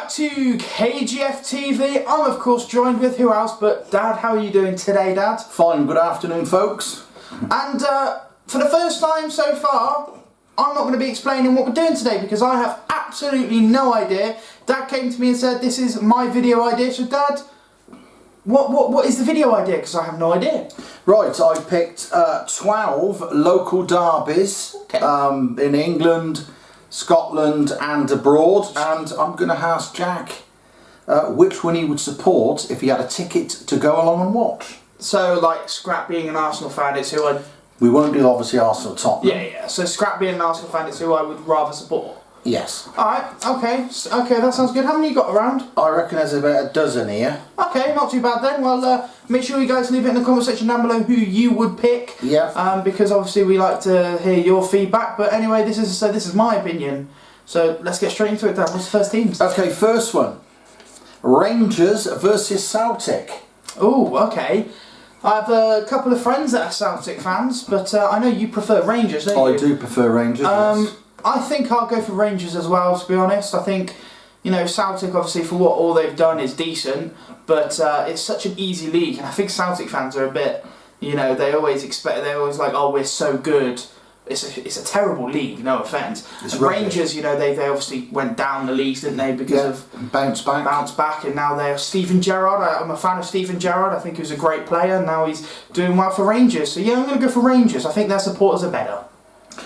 back to KGF TV. I'm of course joined with who else but Dad. How are you doing today, Dad? Fine, good afternoon folks. And for the first time so far, I'm not going to be explaining what we're doing today because I have absolutely no idea. Dad came to me and said this is my video idea, so Dad, what is the video idea? Because I have no idea. Right, I picked 12 local derbies in England, Scotland and abroad, and I'm going to ask Jack which one he would support if he had a ticket to go along and watch. So, like, Scrap being an Arsenal fan, it's who I... We won't do, obviously, Arsenal Tottenham. Yeah. So, Scrap being an Arsenal fan, it's who I would rather support. Yes. Alright, okay, that sounds good. How many you got around? I reckon there's about a dozen here. Okay, not too bad then. Well, make sure you guys leave it in the comment section down below who you would pick. Yeah. Because obviously we like to hear your feedback. But anyway, this is my opinion. So let's get straight into it, Dan. What's the first teams? Okay, first one. Rangers versus Celtic. Oh, okay. I have a couple of friends that are Celtic fans, but I know you prefer Rangers, don't you? I do prefer Rangers, yes. I think I'll go for Rangers as well, to be honest. I think, you know, Celtic, obviously, for what all they've done is decent, but it's such an easy league, and I think Celtic fans are a bit, you know, they're always like, oh, we're so good. It's a terrible league, no offence. Rangers, you know, they obviously went down the leagues, didn't they, because of... Bounce back, and now they're Steven Gerrard. I'm a fan of Steven Gerrard. I think he was a great player, and now he's doing well for Rangers. So yeah, I'm going to go for Rangers. I think their supporters are better.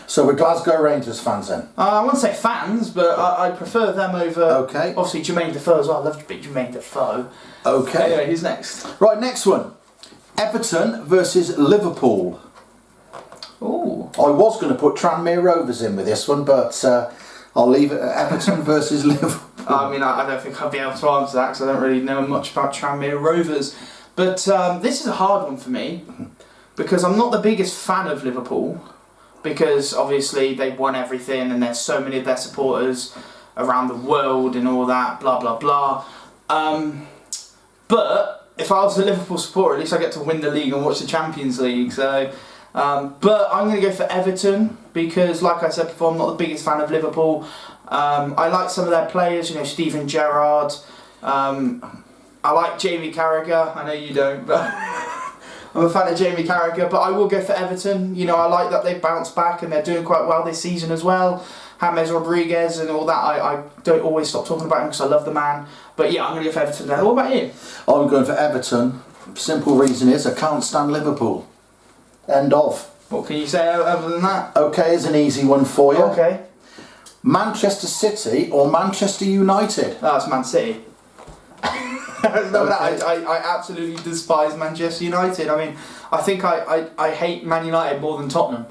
So we're Glasgow Rangers fans then? I wouldn't say fans, but I prefer them over... Okay. Obviously Jermaine Defoe as well. I love to beat Jermaine Defoe. Okay. Anyway, who's next? Right, next one. Everton versus Liverpool. Ooh. I was going to put Tranmere Rovers in with this one, but I'll leave it at Everton versus Liverpool. I mean, I don't think I'll be able to answer that because I don't really know much about Tranmere Rovers. But this is a hard one for me because I'm not the biggest fan of Liverpool because obviously they've won everything and there's so many of their supporters around the world and all that, blah, blah, blah. But if I was a Liverpool supporter, at least I get to win the league and watch the Champions League. So, but I'm going to go for Everton because, like I said before, I'm not the biggest fan of Liverpool. I like some of their players, you know, Steven Gerrard. I like Jamie Carragher. I know you don't, but I'm a fan of Jamie Carragher. But I will go for Everton. You know, I like that they've bounced back and they're doing quite well this season as well. James Rodriguez and all that. I don't always stop talking about him because I love the man. But yeah, I'm going to go for Everton then. What about you? I'm going for Everton. Simple reason is I can't stand Liverpool. End of. What can you say other than that? Okay, here's an easy one for you. Okay. Manchester City or Manchester United? Oh, it's Man City. No, okay. I absolutely despise Manchester United. I mean, I think I hate Man United more than Tottenham.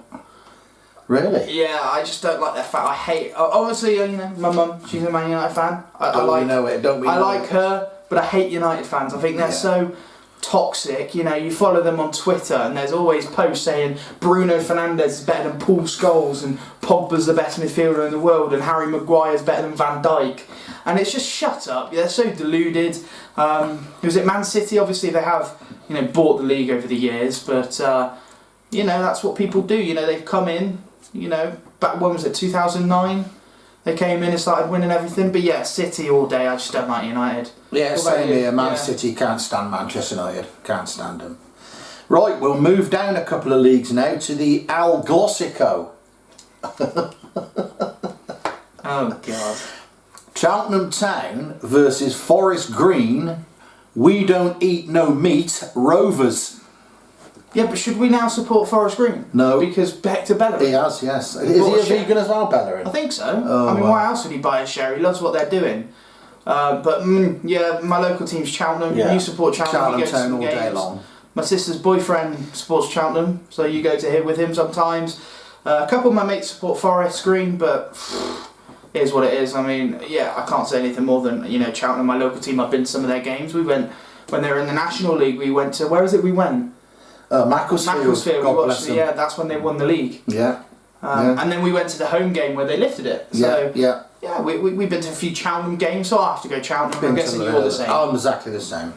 Really? Yeah, I just don't like their fan. I hate... Obviously, you know, my mum, she's a Man United fan. I like her, but I hate United fans. I think they're so toxic. You know, you follow them on Twitter and there's always posts saying Bruno Fernandes is better than Paul Scholes and Pogba's the best midfielder in the world and Harry Maguire's better than Van Dijk. And it's just shut up. They're so deluded. Was it Man City? Obviously they have, you know, bought the league over the years, but you know, that's what people do. You know, they've come in, you know, back when was it, 2009? They came in and started winning everything. But yeah, City all day. I just don't like United. Yeah, same here. Man City can't stand Manchester United. Can't stand them. Right, we'll move down a couple of leagues now to the Al Glossico. Oh God. Cheltenham Town versus Forest Green. We don't eat no meat. Rovers. Yeah, but should we now support Forest Green? No. Because Hector Bellerin. He has, yes. Is he a vegan as well, Bellerin? I think so. I mean, why else would he buy a share? He loves what they're doing. But yeah, my local team's Cheltenham. You support Cheltenham. Cheltenham Town all day long. My sister's boyfriend supports Cheltenham, so you go to here with him sometimes. A couple of my mates support Forest Green, but it is what it is. I mean, yeah, I can't say anything more than, you know, Cheltenham, my local team. I've been to some of their games. We went when they were in the National League. We went to, where is it? We went. Macclesfield. God bless them. Yeah, that's when they won the league. Yeah. And then we went to the home game where they lifted it. So, yeah, we've been to a few Cheltenham games, so I'll have to go Cheltenham. I'm guessing you're the same. I'm exactly the same.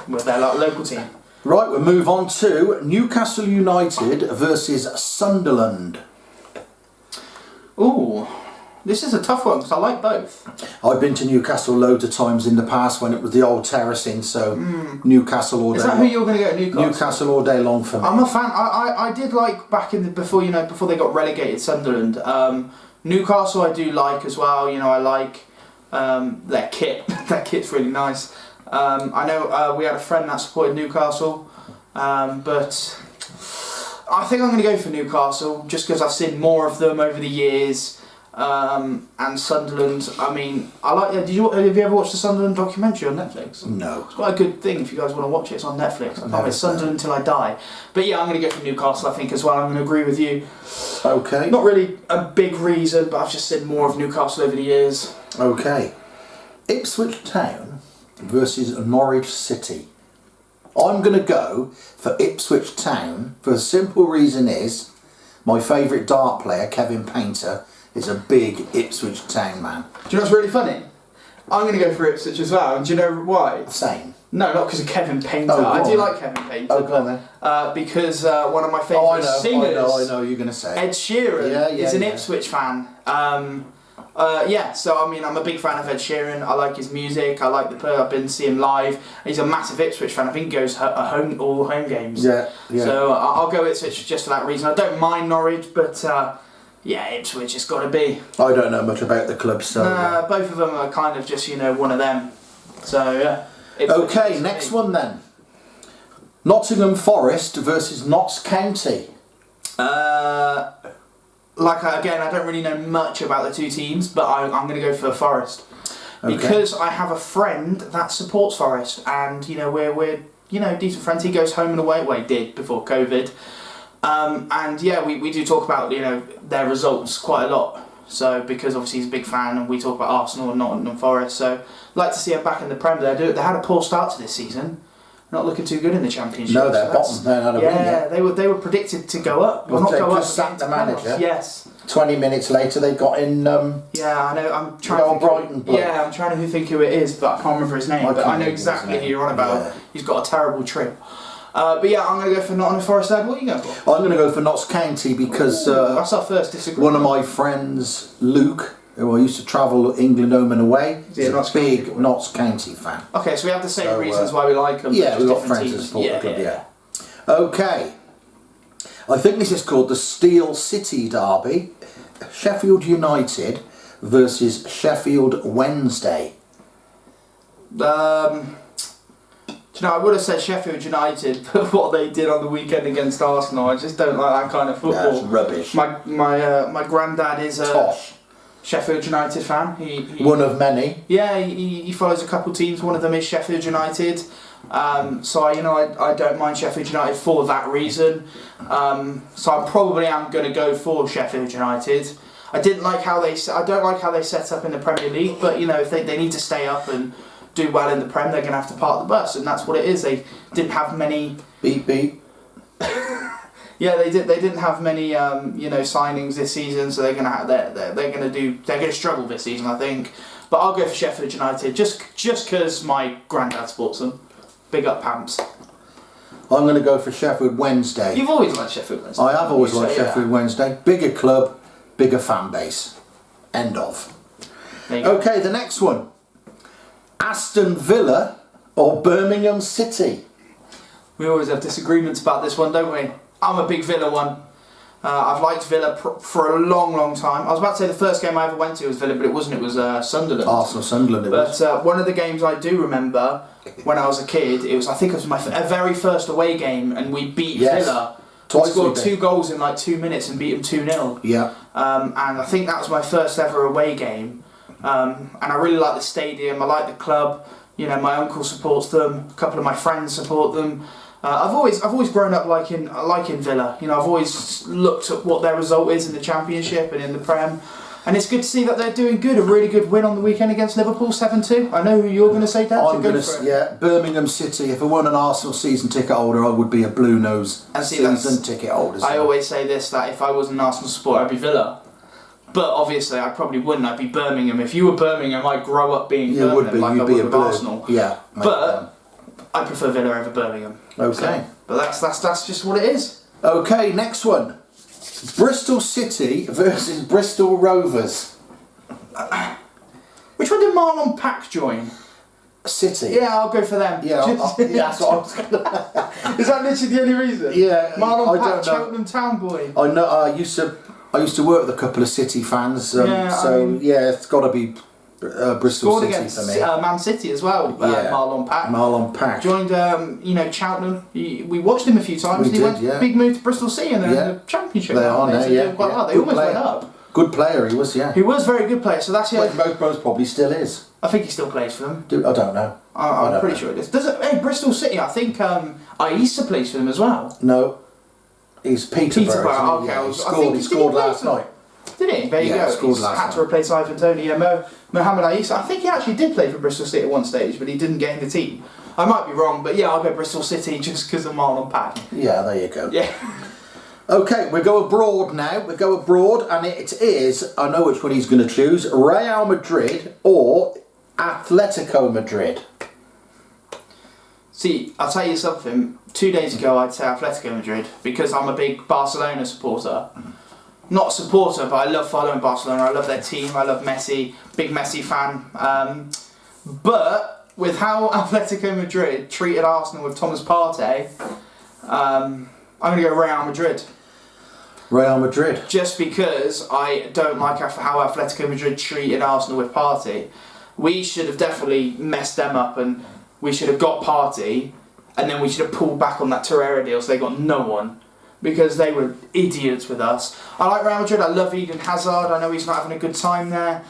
With their local team. Right, we'll move on to Newcastle United versus Sunderland. Ooh. This is a tough one because I like both. I've been to Newcastle loads of times in the past when it was the old terracing, so Newcastle all day. Is that who you're going to go to, Newcastle? Newcastle all day long for me. I'm a fan. I did like back in the before they got relegated, Sunderland. Newcastle I do like as well. I like their kit. Their kit's really nice. I know we had a friend that supported Newcastle, but I think I'm going to go for Newcastle just because I've seen more of them over the years. And Sunderland, I mean, I like. Have you ever watched the Sunderland documentary on Netflix? No. It's quite a good thing if you guys want to watch it. It's on Netflix. I promise, Sunderland Till I Die. But yeah, I'm going to go for Newcastle, I think, as well. I'm going to agree with you. Okay. Not really a big reason, but I've just seen more of Newcastle over the years. Okay. Ipswich Town versus Norwich City. I'm going to go for Ipswich Town for a simple reason is my favourite dart player, Kevin Painter, is a big Ipswich Town man. Do you know what's really funny? I'm going to go for Ipswich as well, and do you know why? Same. No, not because of Kevin Painter. Oh, I do like Kevin Painter. Oh, go on then. Because one of my favourite singers, I know you're going to say. Ed Sheeran, is an Ipswich fan. So I mean, I'm a big fan of Ed Sheeran. I like his music. I like I've been to see him live. He's a massive Ipswich fan. I think he goes all home games. Yeah. So I'll go Ipswich just for that reason. I don't mind Norwich, but Ipswich has got to be. I don't know much about the club, so. Both of them are kind of just one of them. So yeah. Okay, next one then. Nottingham Forest versus Notts County. I don't really know much about the two teams, but I'm going to go for Forest because I have a friend that supports Forest, and we're decent friends. He goes home and away. Well, he did before COVID, we do talk about their results quite a lot. So because obviously he's a big fan, and we talk about Arsenal and Nottingham Forest. So like to see him back in the Prem. They had a poor start to this season. Not looking too good in the Championship. No, they're bottom. They're not a win yet. They were predicted to go up. Well, not they go up. just sacked the manager. Yes. 20 minutes later, they got in. Yeah, I know. I'm trying. Brighton. I'm trying to think who it is, but I can't remember his name. But I know exactly who you're on about. Yeah. He's got a terrible trip. I'm going to go for Nottingham Forest. What are you going for? I'm going to go for Notts County because that's our first disagreement. One of my friends, Luke, who I used to travel England home and away, is a big Notts County fan. Okay, so we have the same reasons why we like them. Yeah, we've got friends that support the club. Yeah. Okay. I think this is called the Steel City Derby. Sheffield United versus Sheffield Wednesday. I would have said Sheffield United, but what they did on the weekend against Arsenal, I just don't like that kind of football. That's rubbish. My granddad is a Tosh. Sheffield United fan. He one of many. Yeah, he follows a couple teams. One of them is Sheffield United. So I don't mind Sheffield United for that reason. So I probably am going to go for Sheffield United. I don't like how they set up in the Premier League, but if they need to stay up and do well in the Prem, they're going to have to park the bus, and that's what it is. They didn't have many. Beep beep. Yeah, they didn't have many signings this season, so they're going to struggle this season, I think. But I'll go for Sheffield United just because my granddad supports them. Big up Pamps. I'm going to go for Sheffield Wednesday. You've always liked Sheffield Wednesday. I have always liked Sheffield Wednesday. Bigger club, bigger fan base. End of. Okay, the next one. Aston Villa or Birmingham City? We always have disagreements about this one, don't we? I'm a big Villa one. I've liked Villa for a long, long time. I was about to say the first game I ever went to was Villa, but it wasn't. It was Sunderland. Arsenal-Sunderland it was. But one of the games I do remember when I was a kid, I think it was my very first away game, and we beat Villa. We scored 2 goals in like 2 minutes and beat them 2-0. Yeah. And I think that was my first ever away game. And I really like the stadium. I like the club. My uncle supports them. A couple of my friends support them. I've always grown up liking Villa. I've always looked at what their result is in the Championship and in the Prem, and it's good to see that they're doing good. A really good win on the weekend against Liverpool, 7-2. I know who you're going to say, Dad. I'm going to Birmingham City. If I weren't an Arsenal season ticket holder, I would be a Blue Nose season ticket holder. I always say this, that if I was an Arsenal supporter, I'd be Villa. But obviously, I probably wouldn't. I'd be Birmingham. If you were Birmingham, I'd grow up being Birmingham like I would with Arsenal. Yeah. But I prefer Villa over Birmingham. Okay. So, but that's just what it is. Okay, next one. Bristol City versus Bristol Rovers. Marlon Pack join? City. Yeah, I'll go for them. Yeah, that's what I was going to... Is that literally the only reason? Yeah. Marlon Pack, Cheltenham Town boy. I know. I used to work with a couple of City fans. It's got to be Bristol City against, for me. Man City as well. Marlon Pack. Marlon Pack joined. Cheltenham. We watched him a few times. We went did. big move to Bristol City in the Championship. They are now. So they almost went up. Good player, he was. Yeah. He was a very good player. So that's most probably still is. I think he still plays for them. I don't know. I'm pretty sure it is. Bristol City, I think Aissa plays for them as well. No. He's Peterborough. Okay. He scored last night. Did he? There you go. Scored last had to replace Ivan Toney. Mohamed Aissa. I think he actually did play for Bristol City at one stage, but he didn't get in the team. I might be wrong, but yeah, I'll go Bristol City just because of Marlon Pack. Yeah, there you go. Yeah. Okay, we go abroad now. We go abroad, and it is, I know which one he's going to choose, Real Madrid or Atletico Madrid. See, I'll tell you something. 2 days ago, I'd say Atletico Madrid because I'm a big Barcelona supporter. Not a supporter, but I love following Barcelona. I love their team. I love Messi. Big Messi fan. But with how Atletico Madrid treated Arsenal with Thomas Partey, I'm going to go Real Madrid. Real Madrid. Just because I don't like how Atletico Madrid treated Arsenal with Partey. We should have definitely messed them up, and we should have got Partey, and then we should have pulled back on that Torreira deal so they got no one. Because they were idiots with us. I like Real Madrid. I love Eden Hazard. I know he's not having a good time there.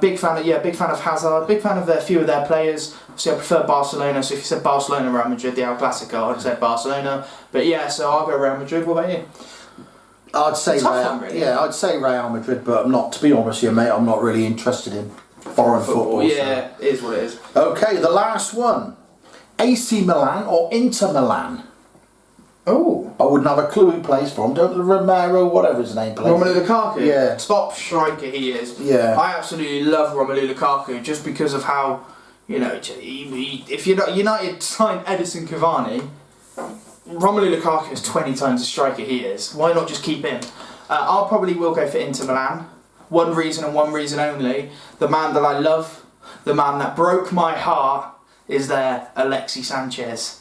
Big fan of Hazard. Big fan of a few of their players. Obviously, I prefer Barcelona. So if you said Barcelona, Real Madrid, the El Clasico, I'd say Barcelona. But yeah, so I'll go Real Madrid. What about you? I'd say I'd say Real Madrid, but I'm not. To be honest with you, mate, I'm not really interested in foreign football. Yeah, it is what it is. Okay, the last one: AC Milan or Inter Milan. Oh, I wouldn't have a clue who plays for him. Romero, whatever his name plays. Romelu Lukaku. Yeah. Top striker he is. Yeah. I absolutely love Romelu Lukaku just because of how, if you're not United signed Edison Cavani, Romelu Lukaku is 20 times the striker he is. Why not just keep him? I probably will go for Inter Milan. One reason and one reason only. The man that I love, the man that broke my heart, is there, Alexis Sanchez.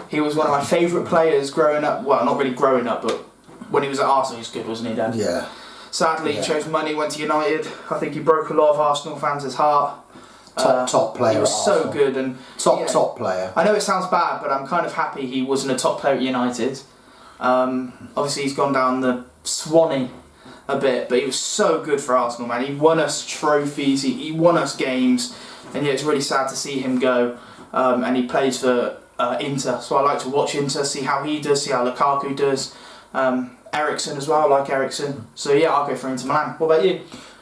He was one of my favourite players growing up. Well, not really growing up, but when he was at Arsenal, he was good, wasn't he, Dad? Yeah. Sadly, he chose money, went to United. I think he broke a lot of Arsenal fans' heart. Top player. He was so good and top player. I know it sounds bad, but I'm kind of happy he wasn't a top player at United. Obviously, he's gone down the Swanee a bit, but he was so good for Arsenal, man. He won us trophies. He won us games, and yeah, it's really sad to see him go. And he plays for Inter, so I like to watch Inter, see how he does, see how Lukaku does. Eriksen as well, I like Eriksen. So yeah, I'll go for Inter Milan. What about you?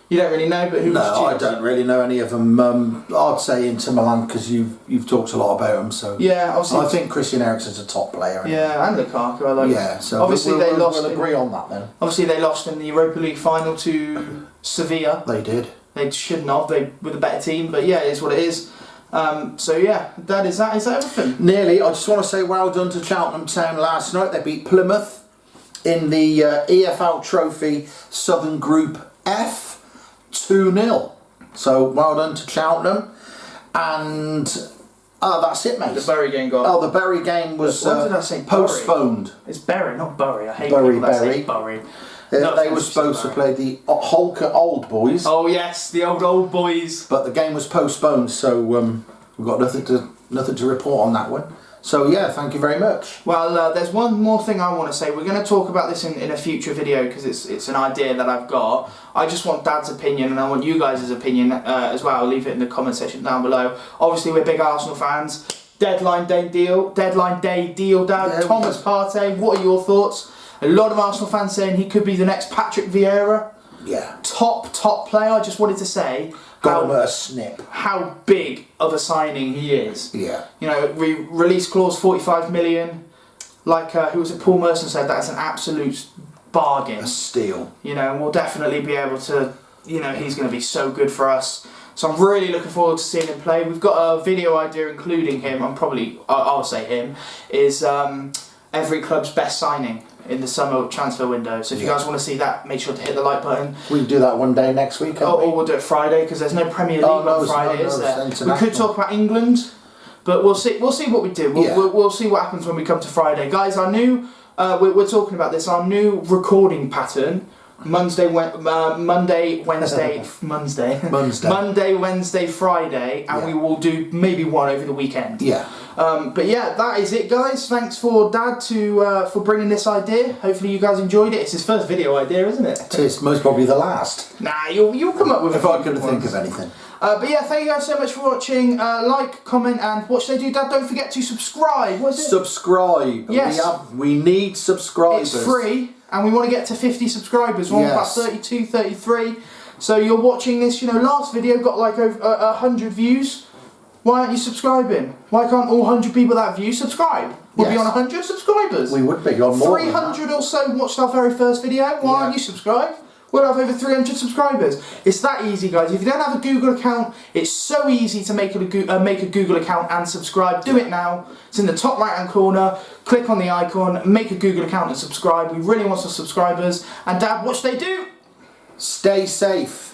You don't really know, but who? No, I don't really know any of them. I'd say Inter Milan because you've talked a lot about them. So yeah, obviously. I think Christian Eriksen's a top player. Yeah, and Lukaku, I like. Yeah, so obviously they lost. We'll agree on that then. Obviously they lost in the Europa League final to Sevilla. They did. They shouldn't have. They were the better team, but yeah, it is what it is. So yeah, is that everything? Nearly. I just want to say well done to Cheltenham Town last night. They beat Plymouth in the EFL Trophy Southern Group F 2-0. So well done to Cheltenham. And that's it, mate. The Bury game got. Oh, the Bury game was what did I say? postponed. Bury. It's Bury, not Bury. I hate Bury, people that say Bury. They were supposed to play the Holker Old Boys. Oh yes, the old boys. But the game was postponed, so we've got nothing to report on that one. So yeah, thank you very much. Well, there's one more thing I want to say. We're going to talk about this in a future video because it's an idea that I've got. I just want Dad's opinion and I want you guys' opinion as well. Leave it in the comment section down below. Obviously, we're big Arsenal fans. Deadline day deal, Dad. Yeah, Thomas Partey. What are your thoughts? A lot of Arsenal fans saying he could be the next Patrick Vieira. Yeah. Top player. I just wanted to say got him a snip. How big of a signing he is. Yeah. Release clause 45 million. Like who was it? Paul Merson said that's an absolute bargain. A steal. And we'll definitely be able to. He's going to be so good for us. So I'm really looking forward to seeing him play. We've got a video idea including him. I'll say him is every club's best signing. in the summer transfer window. So if you guys want to see that, make sure to hit the like button. We can do that one day next week. Or we'll do it Friday because there's no Premier League on Friday, is there? We could talk about England, but we'll see. We'll see what we do. We'll see what happens when we come to Friday, guys. Our new we're talking about this. Our new recording pattern. Monday, Wednesday, Friday, and we will do maybe one over the weekend. Yeah. But yeah, that is it, guys. Thanks for Dad for bringing this idea. Hopefully you guys enjoyed it. It's his first video idea, isn't it? It is most probably the last. Nah, you'll come up with if I couldn't think of anything. But yeah, thank you guys so much for watching. Like, comment, and what should they do, Dad? Don't forget to subscribe. What is it? Subscribe. Yes. We need subscribers. It's free. And we want to get to 50 subscribers. We're on about 32, 33. So you're watching this, last video got like over 100 views. Why aren't you subscribing? Why can't all 100 people that view subscribe? We'll be on 100 subscribers. We would be on more 300 or so watched our very first video. Why aren't you subscribed? We'll have over 300 subscribers. It's that easy, guys. If you don't have a Google account, it's so easy to make a Google account and subscribe. Do it now. It's in the top right-hand corner. Click on the icon, make a Google account and subscribe. We really want some subscribers. And Dad, what should they do? Stay safe.